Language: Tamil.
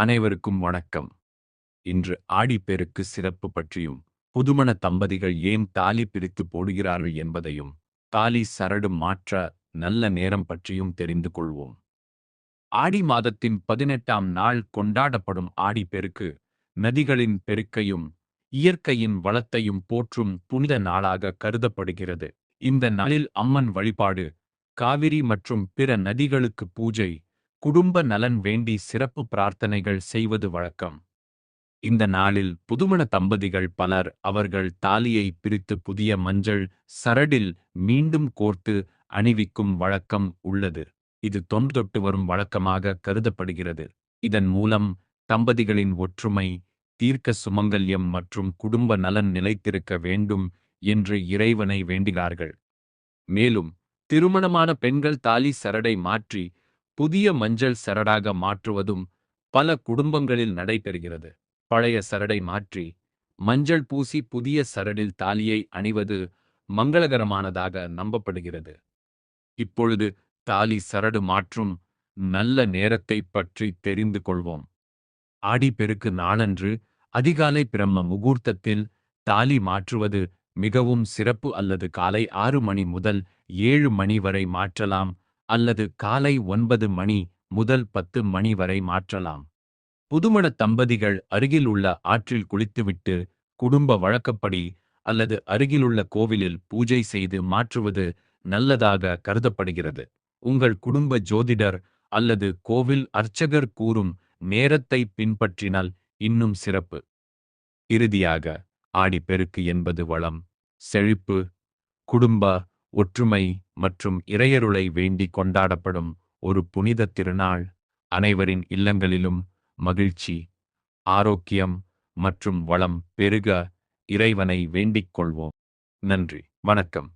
அனைவருக்கும் வணக்கம். இன்று ஆடிப்பெருக்கு சிறப்பு பற்றியும், புதுமண தம்பதிகள் ஏன் தாலி பிரித்து போடுகிறார்கள் என்பதையும், தாலி சரடு மாற்ற நல்ல நேரம் பற்றியும் தெரிந்து கொள்வோம். ஆடி மாதத்தின் 18ஆம் நாள் கொண்டாடப்படும் ஆடிப்பெருக்கு, நதிகளின் பெருக்கையும், இயற்கையின் வளத்தையும் போற்றும் புனித நாளாக கருதப்படுகிறது. இந்த நாளில் அம்மன் வழிபாடு, காவிரி மற்றும் பிற நதிகளுக்கு பூஜை, குடும்ப நலன் வேண்டி சிறப்பு பிரார்த்தனைகள் செய்வது வழக்கம். இந்த நாளில் புதுமண தம்பதிகள் பலர் அவர்கள் தாலியை பிரித்து புதிய மஞ்சள் சரடில் மீண்டும் கோர்த்து அணிவிக்கும் வழக்கம் உள்ளது. இது தொன்று வரும் வழக்கமாக கருதப்படுகிறது. இதன் மூலம் தம்பதிகளின் ஒற்றுமை, தீர்க்க சுமங்கல்யம் மற்றும் குடும்ப நலன் நிலைத்திருக்க வேண்டும் என்று இறைவனை வேண்டுகிறார்கள். மேலும் திருமணமான பெண்கள் தாலி சரடை மாற்றி புதிய மஞ்சள் சரடாக மாற்றுவதும் பல குடும்பங்களில் நடைபெறுகிறது. பழைய சரடை மாற்றி மஞ்சள் பூசி புதிய சரடில் தாலியை அணிவது மங்களகரமானதாக நம்பப்படுகிறது. இப்பொழுது தாலி சரடு மாற்றும் நல்ல நேரத்தை பற்றி தெரிந்து கொள்வோம். ஆடிப்பெருக்கு நாளன்று அதிகாலை பிரம்ம முகூர்த்தத்தில் தாலி மாற்றுவது மிகவும் சிறப்பு. அல்லது காலை 6 மணி முதல் 7 மணி வரை மாற்றலாம், அல்லது காலை 9 மணி முதல் 10 மணி வரை மாற்றலாம். புதுமண தம்பதிகள் அருகில் உள்ள ஆற்றில் குளித்துவிட்டு குடும்ப வழக்கப்படி அல்லது அருகிலுள்ள கோவிலில் பூஜை செய்து மாற்றுவது நல்லதாக கருதப்படுகிறது. உங்கள் குடும்ப ஜோதிடர் அல்லது கோவில் அர்ச்சகர் கூறும் நேரத்தை பின்பற்றினால் இன்னும் சிறப்பு. இறுதியாக, ஆடிப்பெருக்கு என்பது வளம், செழிப்பு, குடும்ப ஒற்றுமை மற்றும் இறையருளை வேண்டி கொண்டாடப்படும் ஒரு புனித திருநாள். அனைவரின் இல்லங்களிலும் மகிழ்ச்சி, ஆரோக்கியம் மற்றும் வளம் பெருக இறைவனை வேண்டிக் கொள்வோம். நன்றி, வணக்கம்.